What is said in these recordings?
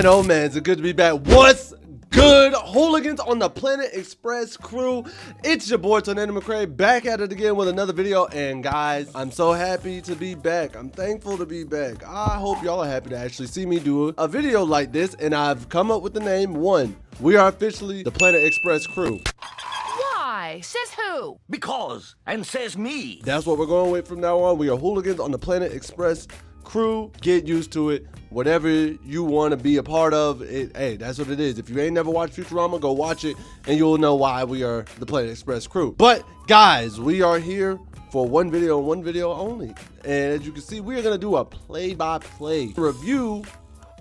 Man, oh man, it's good to be back. What's good, hooligans on the Planet Express crew? It's your boy Tornado McCray, back at it again with another video. And guys, I'm so happy to be back. I'm thankful to be back. I hope y'all are happy to actually see me do a video like this. And I've come up with the name one. We are officially the Planet Express crew. Why? Says who? Because, and says me. That's what we're going with from now on. We are hooligans on the Planet Express crew. Get used to it. Whatever you want to be a part of it, hey, that's what it is. If you ain't never watched Futurama, go watch it and you'll know why we are the Planet Express crew. But guys, we are here for one video and one video only. And as you can see, we are going to do a play-by-play review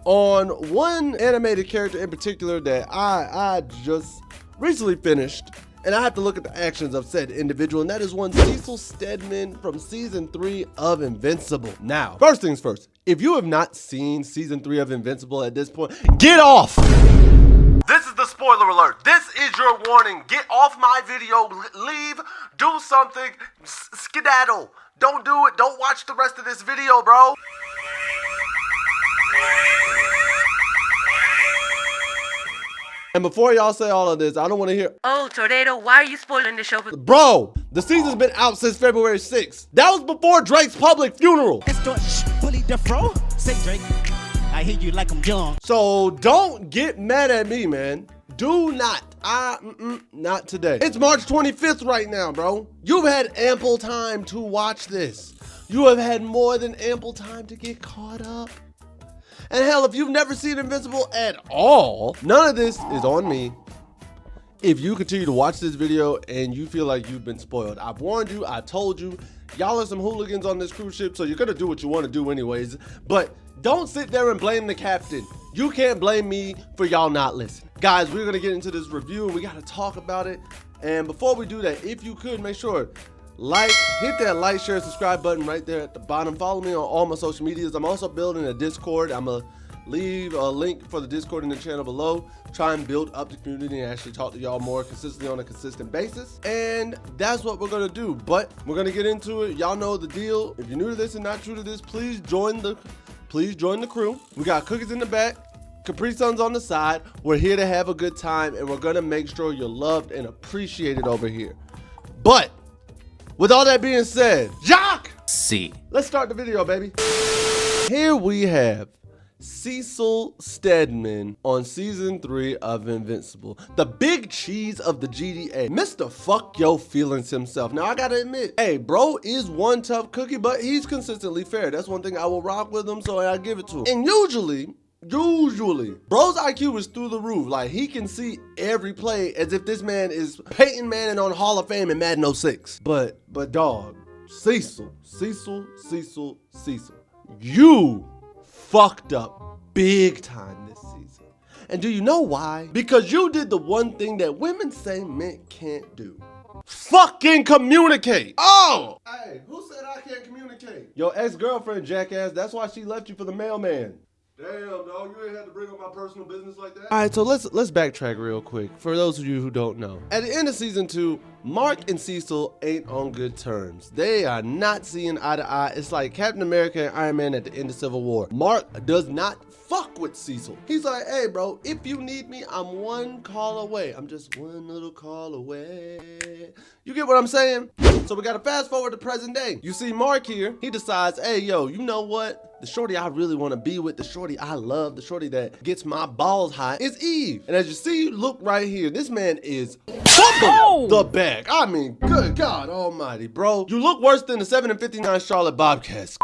on one animated character in particular that I just recently finished. And I have to look at the actions of said individual, and that is one Cecil Stedman from season 3 of Invincible. Now, first things first, if you have not seen season 3 of Invincible at this point, get off! This is the spoiler alert. This is your warning. Get off my video, leave, do something, skedaddle. Don't do it, don't watch the rest of this video, bro. And before y'all say all of this, I don't want to hear, Oh, Tornado, why are you spoiling the show? bro, the season's been out since February 6th. That was before Drake's public funeral. Say Drake, I hear you like I'm young. So don't get mad at me, man. Do not. Not today. It's March 25th right now, bro. You've had ample time to watch this. You have had more than ample time to get caught up. And hell, if you've never seen Invincible at all, none of this is on me. If you continue to watch this video and you feel like you've been spoiled, I've warned you, I told you, y'all are some hooligans on this cruise ship, so you're gonna do what you want to do anyways. But don't sit there and blame the captain. You can't blame me for y'all not listening. Guys, we're gonna get into this review and we gotta talk about it. And before we do that, if you could, make sure hit that like, share, subscribe button right there at the bottom. Follow me on all my social medias. I'm also building a Discord. I'm gonna leave a link for the Discord in the channel below. Try and build up the community and actually talk to y'all more consistently on a consistent basis. And that's what we're gonna do. But we're gonna get into it. Y'all know the deal. If you're new to this and not true to this, please join the crew. We got cookies in the back, Capri-Suns on the side. We're here to have a good time and we're gonna make sure you're loved and appreciated over here. But with all that being said, Jock! See. Let's start the video, baby. Here we have Cecil Stedman on season 3 of Invincible, the big cheese of the GDA, Mr. Fuck Yo Feelings himself. Now I gotta admit, hey, bro is one tough cookie, but he's consistently fair. That's one thing I will rock with him, so I give it to him. And usually, bro's IQ is through the roof. Like, he can see every play as if this man is Peyton Manning on Hall of Fame in Madden 06. But dog, Cecil, you fucked up big time this season. And do you know why? Because you did the one thing that women say men can't do. Fucking communicate. Oh! Hey, who said I can't communicate? Your ex-girlfriend, jackass. That's why she left you for the mailman. Damn, dog, you ain't had to bring up my personal business like that. All right, so let's backtrack real quick for those of you who don't know. At the end of season 2, Mark and Cecil ain't on good terms. They are not seeing eye to eye. It's like Captain America and Iron Man at the end of Civil War. Mark does not fuck with Cecil. He's like, hey, bro, if you need me, I'm one call away. I'm just one little call away. You get what I'm saying? So we gotta fast forward to present day. You see Mark here, he decides, hey, yo, you know what? The shorty I really want to be with, the shorty I love, the shorty that gets my balls hot is Eve. And as you see, look right here, this man is the bag. I mean, good God almighty, bro. You look worse than the 7 and 59 Charlotte Bobcats.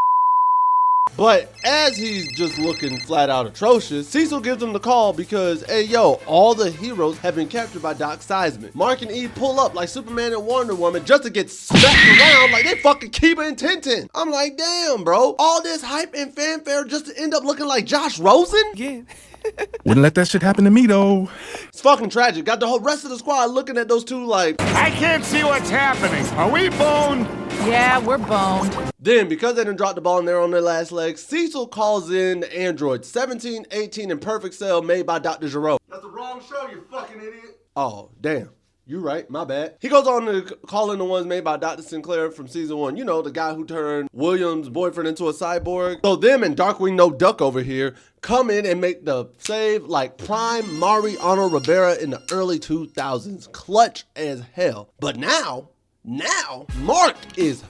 But as he's just looking flat out atrocious, Cecil gives him the call because, hey, yo, all the heroes have been captured by Doc Seisman. Mark and Eve pull up like Superman and Wonder Woman just to get smacked around like they fucking Kiba and Tintin. I'm like, damn, bro. All this hype and fanfare just to end up looking like Josh Rosen? Yeah. Wouldn't let that shit happen to me, though. It's fucking tragic. Got the whole rest of the squad looking at those two like, I can't see what's happening. Are we boned? Yeah, we're boned. Then, because they done dropped the ball and they're on their last legs, Cecil calls in the android 1718 in perfect cell made by Dr. Giro. That's the wrong show, you fucking idiot. Oh, damn. You're right, my bad. He goes on to call in the ones made by Dr. Sinclair from season 1. You know, the guy who turned William's boyfriend into a cyborg. So them and Darkwing No Duck over here come in and make the save like prime Mariano Rivera in the early 2000s. Clutch as hell. But now, Mark is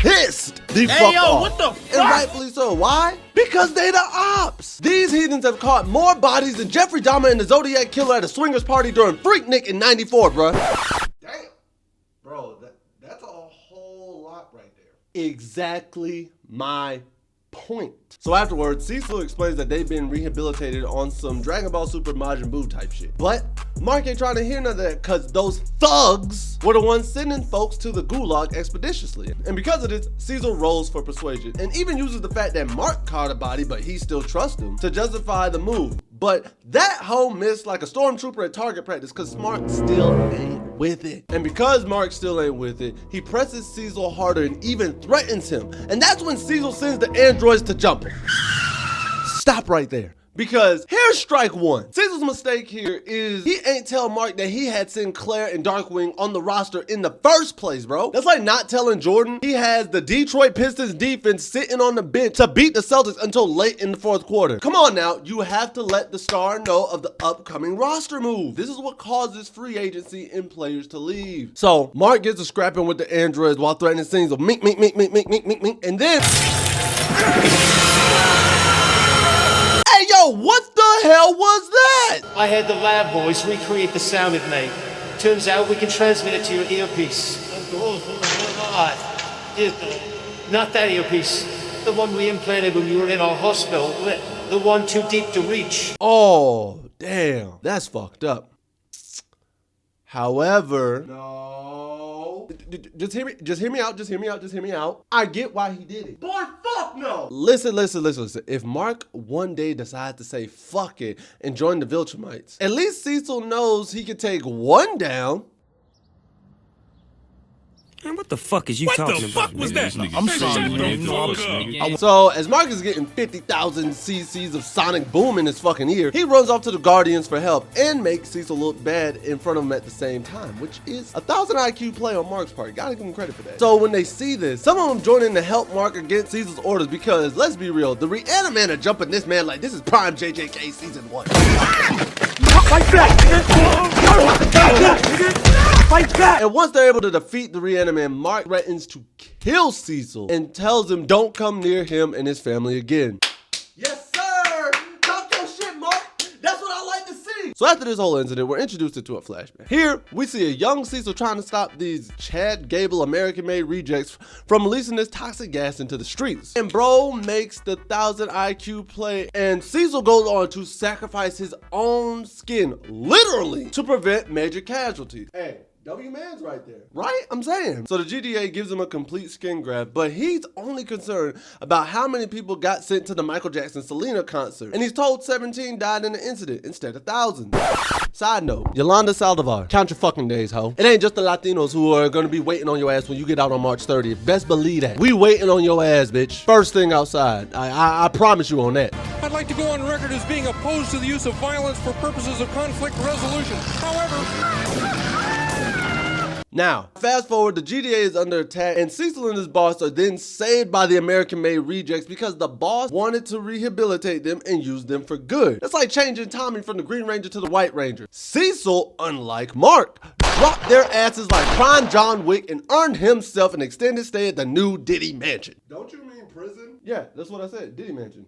pissed the fuck off. What the fuck? And rightfully so. Why? Because they the ops. These heathens have caught more bodies than Jeffrey Dahmer and the Zodiac Killer at a swingers party during Freaknik in '94, bruh. Damn. Bro, that's a whole lot right there. Exactly my point. So afterwards, Cecil explains that they've been rehabilitated on some Dragon Ball Super Majin Buu type shit. But Mark ain't trying to hear none of that because those thugs were the ones sending folks to the gulag expeditiously. And because of this, Cecil rolls for persuasion and even uses the fact that Mark caught a body but he still trusts him to justify the move. But that hoe missed like a stormtrooper at target practice because Mark still ain't with it. And because Mark still ain't with it, he presses Cecil harder and even threatens him. And that's when Cecil sends the androids to jump him. Stop right there. Because here's strike one. Cecil's mistake here is he ain't tell Mark that he had Sinclair and Darkwing on the roster in the first place, bro. That's like not telling Jordan he has the Detroit Pistons defense sitting on the bench to beat the Celtics until late in the fourth quarter. Come on now, you have to let the star know of the upcoming roster move. This is what causes free agency and players to leave. So Mark gets to scrapping with the androids while threatening scenes of mink, and then hey, yo, what the hell was that? I had the lab boys recreate the sound it made. Turns out we can transmit it to your earpiece. Not that earpiece. The one we implanted when you were in our hospital. The one too deep to reach. Oh, damn. That's fucked up. However, no. Just hear me out. I get why he did it. Boy, fuck no. Listen. If Mark one day decides to say fuck it and join the Viltrumites, at least Cecil knows he can take one down. Man, what the fuck is you talking about? What the fuck was that? I'm sorry, man. So, as Mark is getting 50,000 cc's of sonic boom in his fucking ear, he runs off to the Guardians for help and makes Cecil look bad in front of him at the same time, which is a 1,000 IQ play on Mark's part. Gotta give him credit for that. So, when they see this, some of them join in to help Mark against Cecil's orders because, let's be real, the Reaniman are jumping this man like this is prime JJK season 1. Fight back! And once they're able to defeat the Reaniman, Mark threatens to kill Cecil and tells him don't come near him and his family again. Yes, sir! Talk your shit, Mark! That's what I like to see! So after this whole incident, we're introduced into a flashback. Here, we see a young Cecil trying to stop these Chad Gable American-made rejects from releasing this toxic gas into the streets. And bro makes the 1,000 IQ play, and Cecil goes on to sacrifice his own skin, literally, to prevent major casualties. Hey. W-Man's right there. Right? I'm saying. So the GDA gives him a complete skin graft, but he's only concerned about how many people got sent to the Michael Jackson Selena concert. And he's told 17 died in the incident instead of thousands. Side note, Yolanda Saldivar, count your fucking days, ho. It ain't just the Latinos who are gonna be waiting on your ass when you get out on March 30th. Best believe that. We waiting on your ass, bitch. First thing outside. I promise you on that. I'd like to go on record as being opposed to the use of violence for purposes of conflict resolution. However... Now, fast forward, the GDA is under attack and Cecil and his boss are then saved by the American-made rejects because the boss wanted to rehabilitate them and use them for good. It's like changing Tommy from the Green Ranger to the White Ranger. Cecil, unlike Mark, dropped their asses like prime John Wick and earned himself an extended stay at the new Diddy Mansion. Don't you mean prison? Yeah, that's what I said, Diddy Mansion.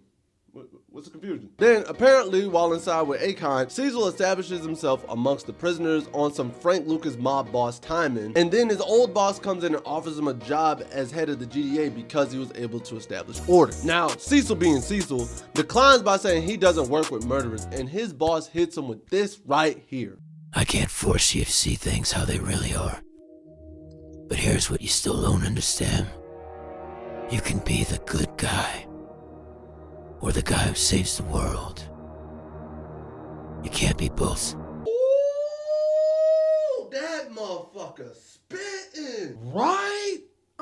What's the confusion? Then, apparently, while inside with Akon, Cecil establishes himself amongst the prisoners on some Frank Lucas mob boss timing, and then his old boss comes in and offers him a job as head of the GDA because he was able to establish order. Now, Cecil being Cecil, declines by saying he doesn't work with murderers, and his boss hits him with this right here. I can't force you to see things how they really are. But here's what you still don't understand. You can be the good guy. Or the guy who saves the world. You can't be both. Ooh, that motherfucker spitting. Right?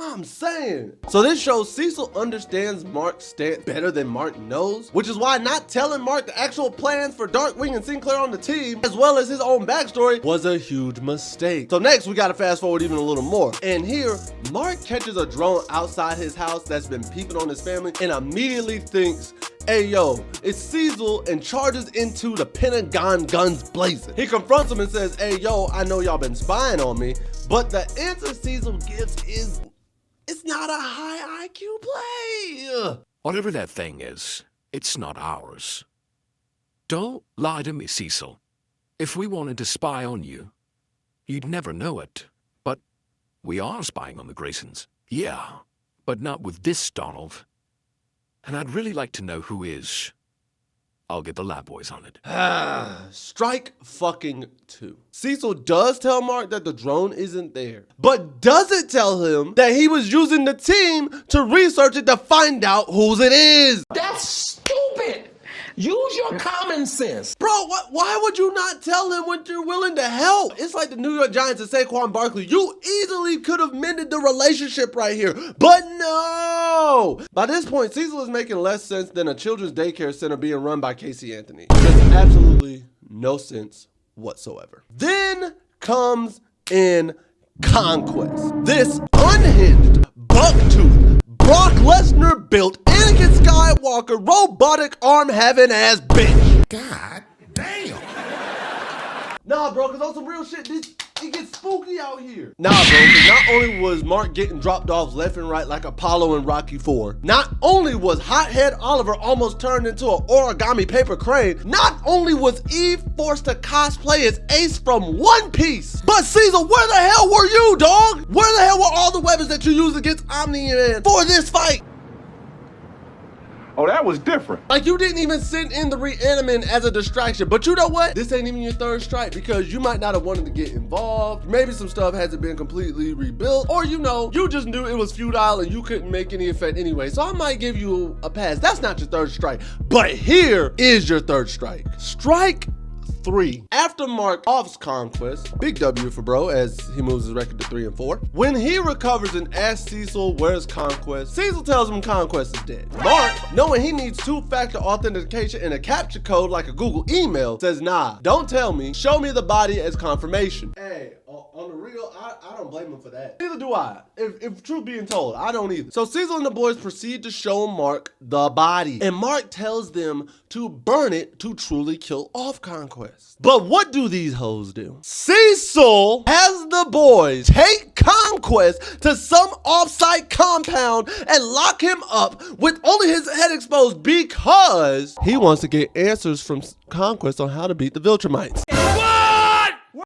what I'm saying. So this shows Cecil understands Mark's stance better than Mark knows, which is why not telling Mark the actual plans for Darkwing and Sinclair on the team, as well as his own backstory, was a huge mistake. So next, we gotta fast forward even a little more. And here, Mark catches a drone outside his house that's been peeping on his family and immediately thinks, hey yo, it's Cecil, and charges into the Pentagon guns blazing. He confronts him and says, hey yo, I know y'all been spying on me, but the answer Cecil gives is, it's not a high IQ play. Whatever that thing is, it's not ours. Don't lie to me, Cecil. If we wanted to spy on you, you'd never know it. But we are spying on the Graysons. Yeah, but not with this Donald. And I'd really like to know who is. I'll get the lab boys on it. Strike fucking two. Cecil does tell Mark that the drone isn't there, but doesn't tell him that he was using the team to research it to find out whose it is. That's stupid. Use your common sense. Bro, why would you not tell him when you're willing to help? It's like the New York Giants and Saquon Barkley. You easily could have mended the relationship right here, but no. By this point, Cecil is making less sense than a children's daycare center being run by Casey Anthony. Makes absolutely no sense whatsoever. Then comes in Conquest. This unhinged, buck-toothed, Brock Lesnar built Anakin Skywalker robotic arm having ass bitch. God damn. Nah, bro, cause on some real shit, it gets spooky out here. Nah, bro, cause not only was Mark getting dropped off left and right like Apollo in Rocky IV, not only was Hothead Oliver almost turned into an origami paper crane, not only was Eve forced to cosplay as Ace from One Piece, but Cecil, where the hell were you, dog? Where the hell were all the weapons that you used against Omni-Man for this fight? Oh, that was different. Like, you didn't even send in the reanimant as a distraction. But you know what? This ain't even your third strike because you might not have wanted to get involved. Maybe some stuff hasn't been completely rebuilt. Or, you know, you just knew it was futile and you couldn't make any effect anyway. So I might give you a pass. That's not your third strike. But here is your third strike. Strike 3. After Mark offs Conquest, big W for bro as he moves his record to 3 and 4. When he recovers and asks Cecil where's Conquest, Cecil tells him Conquest is dead. Mark, knowing he needs 2-factor authentication and a captcha code like a Google email, says nah, don't tell me, show me the body as confirmation. Hey, on the real, I don't blame him for that. Neither do I. If truth being told, I don't either. So Cecil and the boys proceed to show Mark the body. And Mark tells them to burn it to truly kill off Conquest. But what do these hoes do? Cecil has the boys take Conquest to some off-site compound and lock him up with only his head exposed because he wants to get answers from Conquest on how to beat the Viltrumites.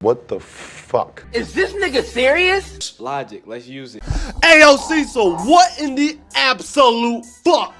What the fuck? Is this nigga serious? Logic, let's use it. Ayo, Cecil, what in the absolute fuck?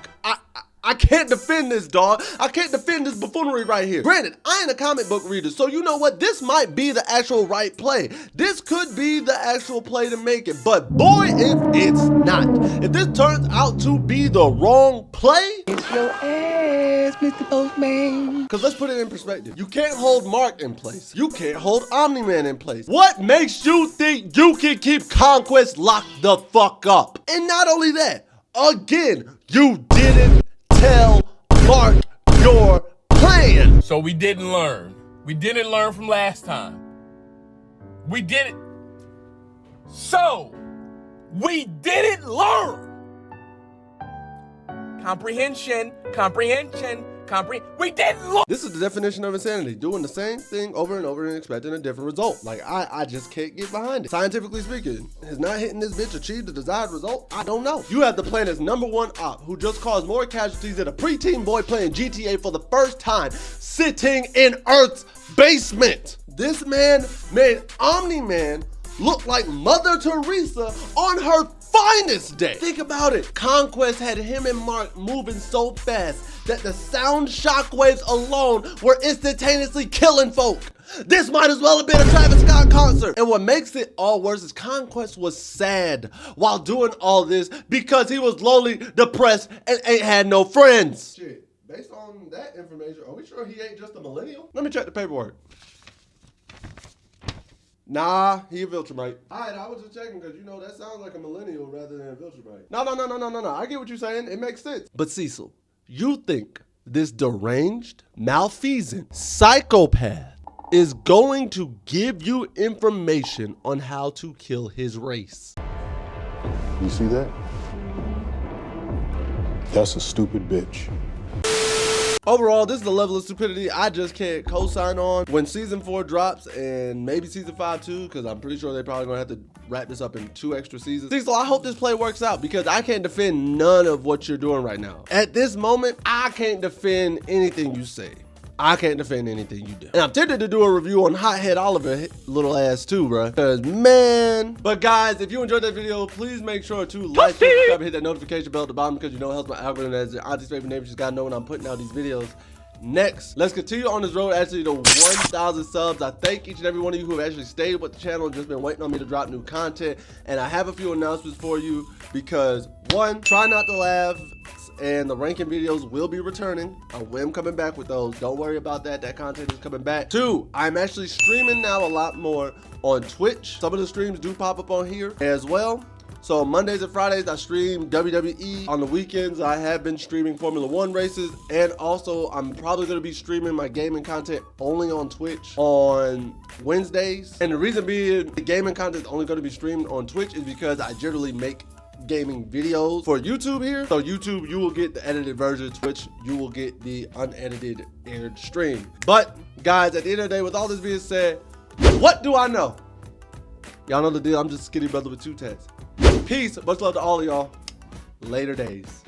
I can't defend this, dog. I can't defend this buffoonery right here. Granted, I ain't a comic book reader, so you know what? This might be the actual right play. This could be the actual play to make it, but boy, if it's not. If this turns out to be the wrong play, It's your ass, Mr. Postman. because let's put it in perspective. You can't hold Mark in place. You can't hold Omni-Man in place. What makes you think you can keep Conquest locked the fuck up? And not only that, again, you didn't tell Mark your plan. So we didn't learn. We didn't learn from last time. We didn't. So we didn't learn. Comprehension. We didn't learn. This is the definition of insanity. Doing the same thing over and over and expecting a different result. Like, I just can't get behind it. Scientifically speaking, has not hitting this bitch achieved the desired result? I don't know. You have the planet's #1 op who just caused more casualties than a preteen boy playing GTA for the first time, sitting in Earth's basement. This man made Omni-Man look like Mother Teresa on her finest day. Think about it. Conquest had him and Mark moving so fast that the sound shockwaves alone were instantaneously killing folk. This might as well have been a Travis Scott concert. And what makes it all worse is Conquest was sad while doing all this because he was lonely, depressed, and ain't had no friends. Shit, based on that information, are we sure he ain't just a millennial? Let me check the paperwork. Nah, he a Viltrumite. Alright, I was just checking because you know that sounds like a millennial rather than a Viltrumite. No. I get what you're saying. It makes sense. But Cecil, you think this deranged, malfeasant psychopath is going to give you information on how to kill his race? You see that? That's a stupid bitch. Overall, this is the level of stupidity I just can't co-sign on. When season 4 drops, and maybe season 5 too, because I'm pretty sure they're probably gonna have to wrap this up in 2 extra seasons. Cecil, I hope this play works out because I can't defend none of what you're doing right now. At this moment, I can't defend anything you say. I can't defend anything you do. And I'm tempted to do a review on Hothead Oliver little ass too, bruh. Cause man. But guys, if you enjoyed that video, please make sure to like, subscribe, and hit that notification bell at the bottom because you know it helps my algorithm as your auntie's favorite neighbor. Just gotta know when I'm putting out these videos. Next, let's continue on this road actually to 1,000 subs. I thank each and every one of you who have actually stayed with the channel and just been waiting on me to drop new content. And I have a few announcements for you because 1, try not to laugh, and the ranking videos will be returning. I am coming back with those. Don't worry about that. That content is coming back. 2, I'm actually streaming now a lot more on Twitch. Some of the streams do pop up on here as well. So Mondays and Fridays, I stream WWE. On the weekends, I have been streaming Formula 1 races. And also, I'm probably going to be streaming my gaming content only on Twitch on Wednesdays. And the reason being, the gaming content is only going to be streamed on Twitch is because I generally make gaming videos for YouTube here. So YouTube, you will get the edited version. Twitch, you will get the unedited aired stream. But guys, at the end of the day, with all this being said, what do I know? Y'all know the deal. I'm just a skinny brother with 2 tats. Peace. Much love to all of y'all. Later days.